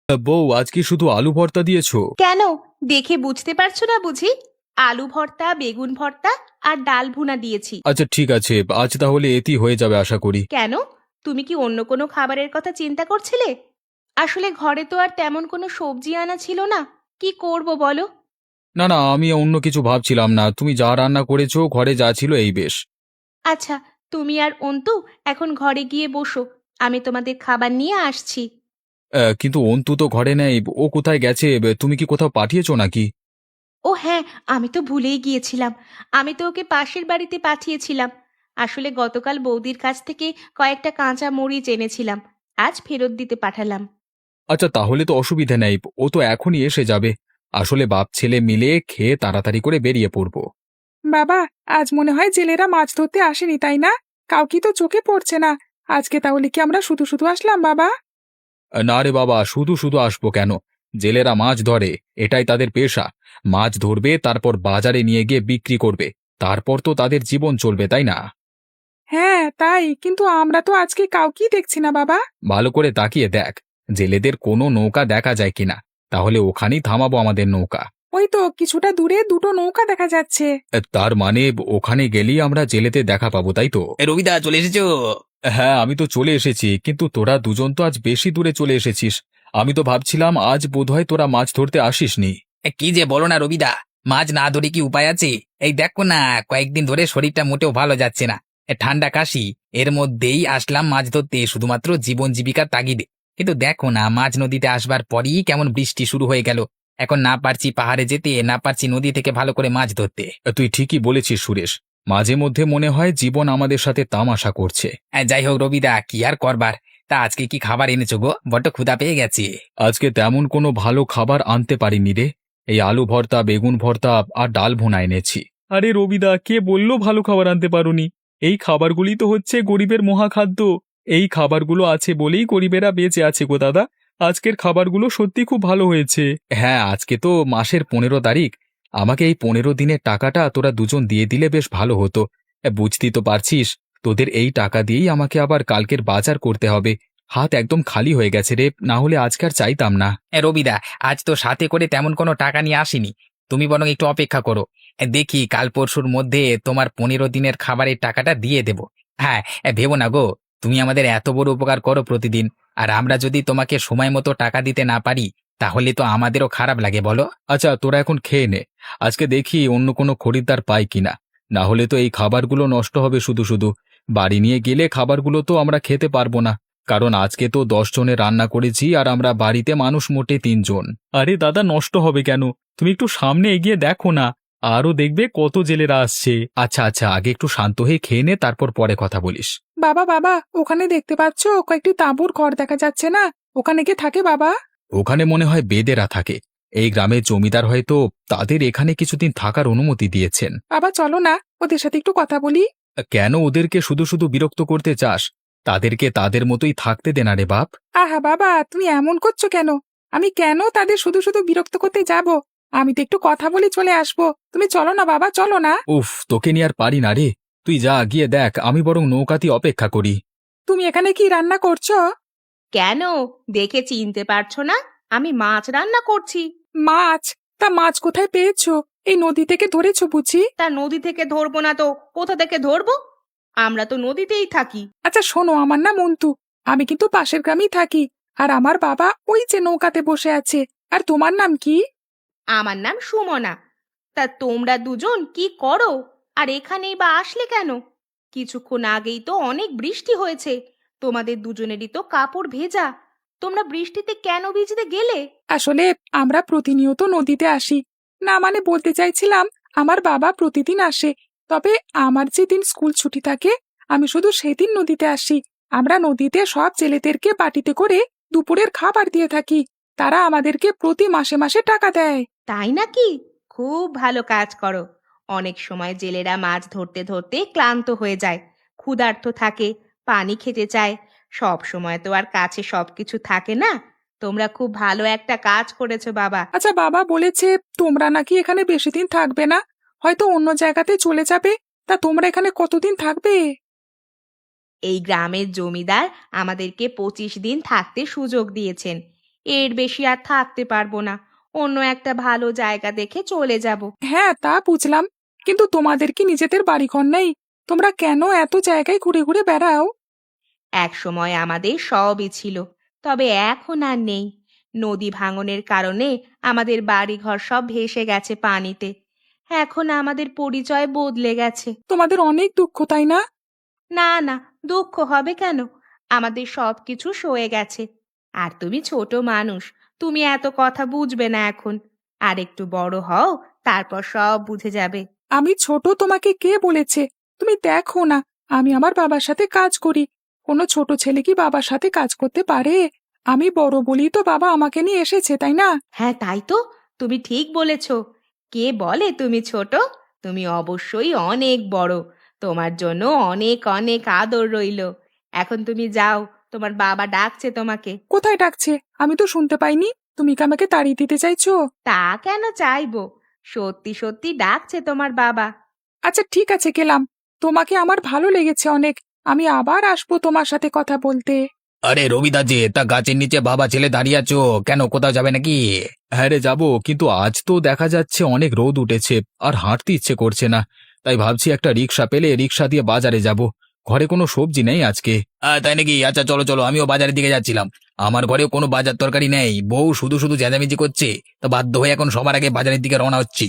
বউ, আজ কি শুধু আলু ভর্তা দিয়েছো? কেন? দেখে বুঝতে পারছো না বুঝি? আলু ভর্তা, বেগুন ভর্তা আর ডাল ভুনা দিয়েছি। আচ্ছা ঠিক আছে, আজ তাহলে এতেই হয়ে যাবে আশা করি। কেন? তুমি কি অন্য কোনো খাবারের কথা চিন্তা করছিলে? আসলে ঘরে তো আর তেমন কোনো সবজি আনা ছিল না। কি করব বলো? না না, আমি অন্য কিছু ভাবছিলাম না, তুমি যা রান্না করেছো ঘরে যা ছিল এই বেশ। আচ্ছা, তুমি আর অন্তু এখন ঘরে গিয়ে বসো। আমি তোমাদের খাবার নিয়ে আসছি। কিন্তু অন্তু তো ঘরে নেই, ও কোথায় গেছে? তুমি কি কোথাও পাঠিয়েছো নাকি? ও হ্যাঁ, আমি তো ভুলেই গিয়েছিলাম। আমি তো ওকে পাশের বাড়িতে পাঠিয়েছিলাম। আসলে গতকাল বৌদির কাছ থেকে কয়েকটা কাঁচা মরিচ এনেছিলাম। আজ ফেরত দিতে পাঠালাম। আচ্ছা তাহলে তো অসুবিধা নেই, ও তো এখনই এসে যাবে। আসলে বাপ ছেলে মিলে খেয়ে তাড়াতাড়ি করে বেরিয়ে পড়বো। বাবা, আজ মনে হয় জেলেরা মাছ ধরতে আসেনি, তাই না? কাউকে তো চোখে পড়ছে না। আজকে তাহলে কি আমরা শুধু শুধু আসলাম বাবা? না রে বাবা, শুধু শুধু আসবো কেন? জেলেরা মাছ ধরে, এটাই তাদের পেশা। মাছ ধরবে, তারপর বাজারে নিয়ে গিয়ে বিক্রি করবে। তারপর তো তাদের জীবন চলবে, তাই না? হ্যাঁ তাই, কিন্তু আমরা তো আজকে কাউকেই দেখছি না বাবা। ভালো করে তাকিয়ে দেখ, জেলেদের কোনো নৌকা দেখা যায় কিনা। তাহলে ওখানেই থামাবো আমাদের নৌকা। ওই তো কিছুটা দূরে দুটো নৌকা দেখা যাচ্ছে। তার মানে ওখানে গেলেই আমরা জেলেতে দেখা পাবো, তাই তো? রবিদা চলে এসেছো? হ্যাঁ, আমি তো চলে এসেছি, কিন্তু তোরা দুজন তো আজ বেশি দূরে চলে এসেছিস। আমি তো ভাবছিলাম আজ বোধহয় তোরা মাছ ধরতে আসিসনি। কি যে বলো না রবিদা, মাছ না ধরে কি উপায় আছে? এই দেখো না, কয়েকদিন ধরে শরীরটা মোটেও ভালো যাচ্ছে না। ঠান্ডা কাশি, এর মধ্যেই আসলাম মাছ ধরতে শুধুমাত্র জীবন জীবিকার তাগিদে। কিন্তু দেখো না, মাঝ নদীতে আসবার পরই কেমন বৃষ্টি শুরু হয়ে গেল। এখন না পারছি পাহাড়ে যেতে, না পারছি নদী থেকে ভালো করে মাছ ধরতে। তুই ঠিকই বলেছিস সুরেশ, মাঝে মধ্যে মনে হয় জীবন আমাদের সাথে তামাশা করছে। যাই হোক রবিদা, কি আর করবার। তা আজকে কি খাবার এনেছো গো? বড্ড ক্ষুধা পেয়ে গেছে। আজকে তেমন কোনো ভালো খাবার আনতে পারিনি রে। এই আলু ভর্তা, বেগুন ভর্তা আর ডাল ভুনা এনেছি। আরে রবিদা, কে বললো ভালো খাবার আনতে পারোনি? এই খাবারগুলি তো হচ্ছে গরিবের মহাখাদ্য। এই খাবারগুলো আছে বলেই গরিবেরা বেঁচে আছে গো দাদা। আজকের খাবারগুলো সত্যি খুব ভালো হয়েছে। হ্যাঁ, আজকে তো মাসের 15 তারিখ। আমাকে এই 15 দিনের টাকাটা তোরা দুজন দিয়ে দিলে বেশ ভালো হতো। বুঝতেই তো পারছিস, তোদের এই টাকা দিয়েই আমাকে আবার কালকের বাজার করতে হবে। হাত একদম খালি হয়ে গেছে রে, না হলে আজকে আর চাইতাম না। রবিদা, আজ তো সাথে করে তেমন কোনো টাকা নিয়ে আসিনি। তুমি বরং একটু অপেক্ষা করো। দেখি কাল পরশুর মধ্যে তোমার 15 দিনের খাবারের টাকাটা দিয়ে দেব। হ্যাঁ, ভেবো না গো, তুমি আমাদের এত বড় উপকার করো প্রতিদিন। আর আমরা যদি তোমাকে সময় মতো টাকা দিতে না পারি, তাহলে তো আমাদেরও খারাপ লাগে বলো। আচ্ছা তোরা এখন খেয়ে নে। আজকে দেখি অন্য কোনো খরিদ্দার পাই কিনা। না হলে তো এই খাবারগুলো নষ্ট হবে শুধু শুধু। বাড়ি নিয়ে গেলে খাবারগুলো তো আমরা খেতে পারবো না। কারণ আজকে তো 10 জনের রান্না করেছি, আর আমরা বাড়িতে মানুষ মোটে 3 জন। আরে দাদা, নষ্ট হবে কেন? তুমি একটু সামনে এগিয়ে দেখো না, আরও দেখবে কত জেলেরা আসছে। আচ্ছা আচ্ছা, আগে একটু শান্ত হয়ে খেয়ে নে, তারপর পরে কথা বলিস। বাবা বাবা, ওখানে দেখতে পাচ্ছ কয়েকটি তাঁবুর ঘর দেখা যাচ্ছে না? ওখানে কে থাকে বাবা? ওখানে মনে হয় বেদেরা থাকে। এই গ্রামের জমিদার হয়তো তাদের এখানে কিছুদিন থাকার অনুমতি দিয়েছেন। বাবা চলো না, ওদের সাথে একটু কথা বলি। কেন ওদেরকে শুধু শুধু বিরক্ত করতে চাস? তাদেরকে তাদের মতোই থাকতে দে না রে বাপ। আহা বাবা, তুমি এমন করছো কেন? আমি কেন তাদের শুধু শুধু বিরক্ত করতে যাব? আমি তো একটু কথা বলে চলে আসবো। তুমি চলো না বাবা, চলো না। উফ, তোকে নিয়ে আর পারি না রে। তুই যা, গিয়ে দেখ, আমি বরং নৌকাতেই অপেক্ষা করি। তুমি এখানে কি রান্না করছো? কেন? দেখে চিনতে পারছো না? আমি মাছ রান্না করছি। মাছ? তা মাছ কোথায় পেয়েছো? এই নদী থেকে ধরেছো বুঝি? তা নদী থেকে ধরবো না তো কোথা থেকে ধরবো? আমরা তো নদীতেই থাকি। আচ্ছা শোনো, আমার নাম অন্তু। আমি কিন্তু পাশের গ্রামেই থাকি। আর আমার বাবা ওই যে নৌকাতে বসে আছে। আর তোমার নাম কি? আমার নাম সুমনা। তা তোমরা দুজন কি করো? আর এখানেই বা আসলে কেন? কিছুক্ষণ আগেই তো অনেক বৃষ্টি হয়েছে। তোমাদের দুজনেরই তো কাপড় ভেজা। তোমরা বৃষ্টিতে কেন ভিজতে গেলে? আসলে আমরা প্রতিনিয়ত নদীতে আসি। না মানে বলতে চাইছিলাম, আমার বাবা প্রতিদিন আসে। তবে আমার যেদিন স্কুল ছুটি থাকে, আমি শুধু সেদিন নদীতে আসি। আমরা নদীতে সব জেলেদেরকে বাটিতে করে দুপুরের খাবার দিয়ে থাকি। তারা আমাদেরকে প্রতি মাসে মাসে টাকা দেয়। তাই নাকি? খুব ভালো কাজ করো। অনেক সময় জেলেরা মাছ ধরতে ধরতে ক্লান্ত হয়ে যায়, ক্ষুধার্ত থাকে, পানি খেতে চায়। সব সময় তো আর কাছে সবকিছু থাকে না। তোমরা খুব ভালো একটা কাজ করেছো বাবা। আচ্ছা, বাবা বলেছে তোমরা নাকি এখানে বেশি দিন থাকবে না, হয়তো অন্য জায়গাতে চলে যাবে। তা তোমরা এখানে কতদিন থাকবে? এই গ্রামের জমিদার আমাদেরকে 25 দিন থাকতে সুযোগ দিয়েছেন। এর বেশি আর থাকতে পারবো না। অন্য একটা ভালো জায়গা দেখে চলে যাব। হ্যাঁ, তা বুঝলাম, কিন্তু তোমাদের কি নিজেদের বাড়িঘর নেই? তোমরা কেন এত জায়গায় ঘুরে ঘুরে বেড়াও? এক সময় আমাদের সবই ছিল, তবে এখন আর নেই। নদী ভাঙনের কারণে আমাদের বাড়িঘর সব ভেসে গেছে পানিতে। এখন আমাদের পরিচয় বদলে গেছে। তোমাদের অনেক দুঃখ, তাই না? না না, দুঃখ হবে কেন? আমাদের সবকিছু সয়ে গেছে। আর তুমি ছোট মানুষ, তুমি এত কথা বুঝবে না এখন। আর একটু বড় হও, তারপর সব বুঝে যাবে। আমি ছোট তোমাকে কে বলেছে? তুমি দেখো না, আমি আমার বাবার সাথে কাজ করি। কোনো ছোট ছেলে কি বাবার সাথে কাজ করতে পারে? আমি বড় বলি তো বাবা আমাকে নিয়ে এসেছে, তাই না? হ্যাঁ, তাই তো। তুমি ঠিক বলেছ। কে বলে তুমি ছোট? তুমি অবশ্যই অনেক বড়। তোমার জন্য অনেক অনেক আদর রইলো। এখন তুমি যাও, তোমার বাবা ডাকছে তোমাকে। কোথায় ডাকছে? আমি তো শুনতে পাইনি। তুমি কি আমাকে তাড়িয়ে দিতে চাইছো? তা কেন চাইবো? সত্যি সত্যি ডাকছে তোমার বাবা। আচ্ছা, ঠিক আছে, গেলাম। তোমাকে আমার ভালো লেগেছে অনেক। আমি আবার আসবো তোমার সাথে কথা বলতে। আরে রবিদা যে, তা গাছের নিচে বাবা ছেলে দাঁড়িয়ে আছো কেন, কোথাও যাবে নাকি? হ্যাঁ রে, যাবো, কিন্তু আজ তো দেখা যাচ্ছে অনেক রোদ উঠেছে, আর হাঁটতে ইচ্ছে করছে না। তাই ভাবছি একটা রিক্সা পেলে রিক্সা দিয়ে বাজারে যাব। ঘরে কোনো সবজি নেই আজকে। তাই নাকি? আচ্ছা চলো চলো, আমিও বাজারের দিকে যাচ্ছিলাম। আমার ঘরেও কোনো বাজার তরকারি নেই, বউ শুধু শুধু চেঁচামেচি করছে, তো বাধ্য হয়ে এখন সবার আগে বাজারের দিকে রওনা হচ্ছি।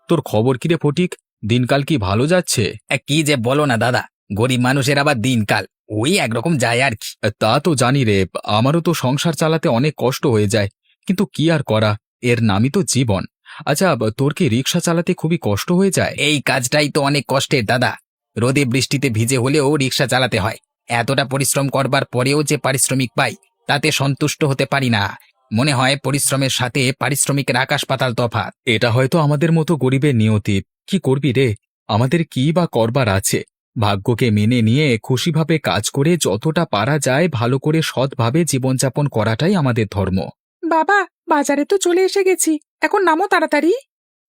তোর খবর কি রে ফটিক? দিনকাল কি ভালো যাচ্ছে? কি যে বলো না দাদা, গরিব মানুষের আবার দিনকাল ওই একরকম যায় আর কি। তা তো জানি রে, আমারও তো সংসার চালাতে অনেক কষ্ট হয়ে যায়, কিন্তু কি আর করা, এর নামই তো জীবন। আচ্ছা, তোর কি রিক্সা চালাতে খুবই কষ্ট হয়ে যায়? এই কাজটাই তো অনেক কষ্টের দাদা, রোদে বৃষ্টিতে ভিজে হলেও রিক্সা চালাতে হয়। এতটা পরিশ্রম করবার পরেও যে পারিশ্রমিক পাই, তাতে সন্তুষ্ট হতে পারি না। মনে হয় পরিশ্রমের সাথে পারিশ্রমিকের আকাশ পাতাল তফাৎ। এটা হয়তো আমাদের মতো গরিবের নিয়তি। কি করবি রে, আমাদের কি বা করবার আছে? ভাগ্যকে মেনে নিয়ে খুশিভাবে কাজ করে যতটা পারা যায় ভালো করে সৎভাবে জীবনযাপন করাটাই আমাদের ধর্ম। বাবা, বাজারে তো চলে এসে গেছি। এখন নামো তাড়াতাড়ি।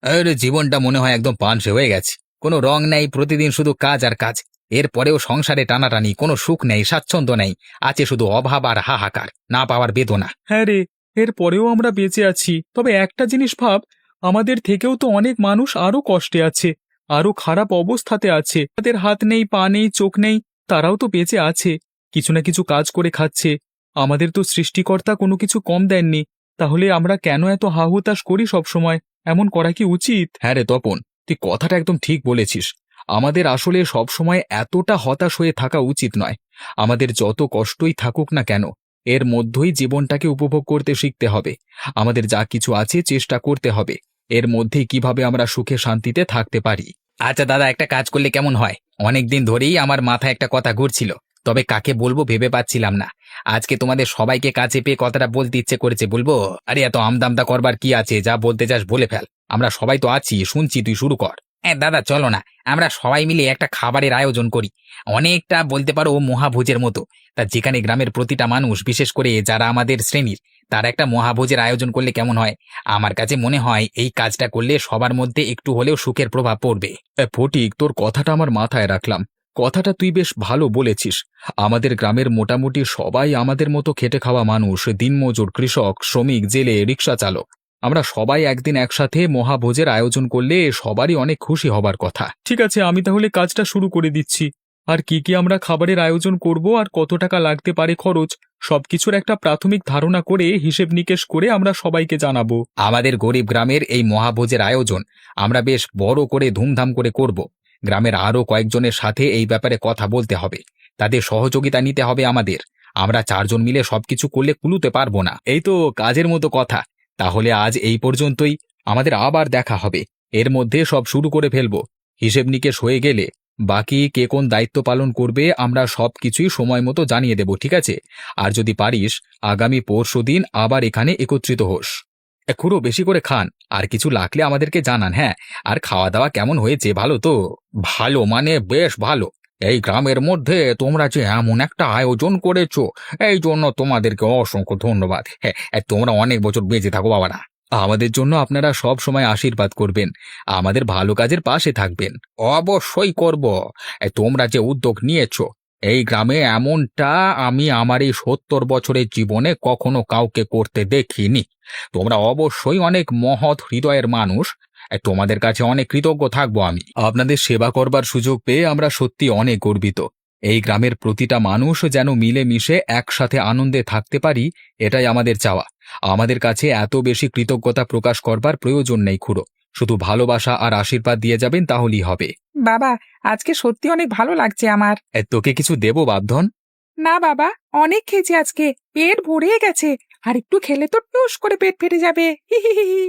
আরে জীবনটা মনে হয় একদম পানসে হয়ে গেছে, কোনো রং নেই, প্রতিদিন শুধু কাজ আর কাজ। এরপরেও সংসারে টানাটানি, কোনো সুখ নেই, স্বাচ্ছন্দ্য নেই, আছে শুধু অভাব আর হাহাকার, না পাওয়ার বেদনা। হ্যাঁ রে, এর পরেও আমরা বেঁচে আছি। তবে একটা জিনিস ভাব, আমাদের থেকেও তো অনেক মানুষ আরো কষ্টে আছে, আরো খারাপ অবস্থাতে আছে। তাদের হাত নেই, পা নেই, চোখ নেই, তারাও তো বেঁচে আছে, কিছু না কিছু কাজ করে খাচ্ছে। আমাদের তো সৃষ্টিকর্তা কোনো কিছু কম দেননি। তাহলে আমরা কেন এত হাহুতাশ করি সব সময়? এমন করা কি উচিত? হ্যাঁ রে তপন, তুই কথাটা একদম ঠিক বলেছিস। আমাদের আসলে সব সময় এতটা হতাশ হয়ে থাকা উচিত নয়। আমাদের যত কষ্টই থাকুক না কেন, এর মধ্যেই জীবনটাকে উপভোগ করতে শিখতে হবে। আমাদের যা কিছু আছে চেষ্টা করতে হবে, এর মধ্যেই কিভাবে আমরা সুখে শান্তিতে থাকতে পারি। আচ্ছা দাদা, একটা কাজ করলে কেমন হয়? অনেক দিন ধরেই আমার মাথায় একটা কথা ঘুরছিল, তবে কাকে বলবো ভেবে পাচ্ছিলাম না। আজকে তোমাদের সবাইকে কাছে পেয়ে কথাটা বলতে ইচ্ছে করেছে, বলবো। আরে এত আমদামদা করবার কি আছে, যা বলতে চাস বলে ফেল, আমরা সবাই তো আছি, শুনছি, তুই শুরু কর। হ্যাঁ দাদা, চলো না আমরা সবাই মিলে একটা খাবারের আয়োজন করি, অনেকটা বলতে পারো মহাভোজের মতো। তা যেখানে গ্রামের প্রতিটা মানুষ, বিশেষ করে যারা আমাদের শ্রেণীর, তারা একটা মহাভোজের আয়োজন করলে কেমন হয়? আমার কাছে মনে হয় এই কাজটা করলে সবার মধ্যে একটু হলেও সুখের প্রভাব পড়বে। ফটিক, তোর কথাটা আমার মাথায় রাখলাম। কথাটা তুই বেশ ভালো বলেছিস। আমাদের গ্রামের মোটামুটি সবাই আমাদের মতো খেটে খাওয়া মানুষ, দিনমজুর, কৃষক, শ্রমিক, জেলে, রিক্সা চালক। আমরা সবাই একদিন একসাথে মহাভোজের আয়োজন করলে সবারই অনেক খুশি হবার কথা। ঠিক আছে, আমি তাহলে কাজটা শুরু করে দিচ্ছি। আর কি কি আমরা খাবারের আয়োজন করব আর কত টাকা লাগতে পারে খরচ, সবকিছুর একটা প্রাথমিক ধারণা করে হিসেব নিকেশ করে আমরা সবাইকে জানাবো। আমাদের গরিব গ্রামের এই মহাভোজের আয়োজন আমরা বেশ বড় করে ধুমধাম করে করব। গ্রামের আরও কয়েকজনের সাথে এই ব্যাপারে কথা বলতে হবে, তাদের সহযোগিতা নিতে হবে আমাদের। আমরা চারজন মিলে সবকিছু করলে কুলুতে পারবো না। এই তো কাজের মতো কথা। তাহলে আজ এই পর্যন্তই, আমাদের আবার দেখা হবে। এর মধ্যে সব শুরু করে ফেলবো। হিসেব নিকেশ হয়ে গেলে বাকি কে কোন দায়িত্ব পালন করবে আমরা সবকিছুই সময় মতো জানিয়ে দেব, ঠিক আছে? আর যদি পারিস আগামী পরশুদিন আবার এখানে একত্রিত হোস। খুড়ো, বেশি করে খান, আর কিছু লাগলে আমাদেরকে জানান। হ্যাঁ, আর খাওয়া দাওয়া কেমন হয়েছে, ভালো তো? ভালো মানে বেশ ভালো। এই গ্রামের মধ্যে তোমরা যে এমন একটা আয়োজন করেছো, এই জন্য তোমাদেরকে অসংখ্য ধন্যবাদ। হ্যাঁ, তোমরা অনেক বছর বেঁচে থাকো বাবারা। আমাদের জন্য আপনারা সব সময় আশীর্বাদ করবেন, আমাদের ভালো কাজের পাশে থাকবেন। অবশ্যই করব। তোমরা যে উদ্যোগ নিয়েছো, এই গ্রামে এমনটা আমি আমার এই ৭০ বছরের জীবনে কখনো কাউকে করতে দেখিনি। তোমরা অবশ্যই অনেক মহৎ হৃদয়ের মানুষ। তোমাদের কাছে অনেক কৃতজ্ঞ থাকবো আমি। আপনাদের সেবা করবার সুযোগ পেয়ে আমরা সত্যি অনেক গর্বিত। এই গ্রামের প্রতিটা মানুষ যেন মিলেমিশে একসাথে আনন্দে থাকতে পারি, এটাই আমাদের চাওয়া। আমাদের কাছে এত বেশি কৃতজ্ঞতা প্রকাশ করবার প্রয়োজন নেই খুড়ো। শুধু ভালোবাসা আর আশীর্বাদ দিয়ে যাবেন তাহলেই হবে। বাবা, আজকে সত্যি অনেক ভালো লাগছে আমার। তোকে কিছু দেবো বাপধন? না বাবা, অনেক খেয়েছি আজকে, পেট ভরে গেছে। আর একটু খেলে তো টুস করে পেট ফেটে যাবে। হি হি হি হি।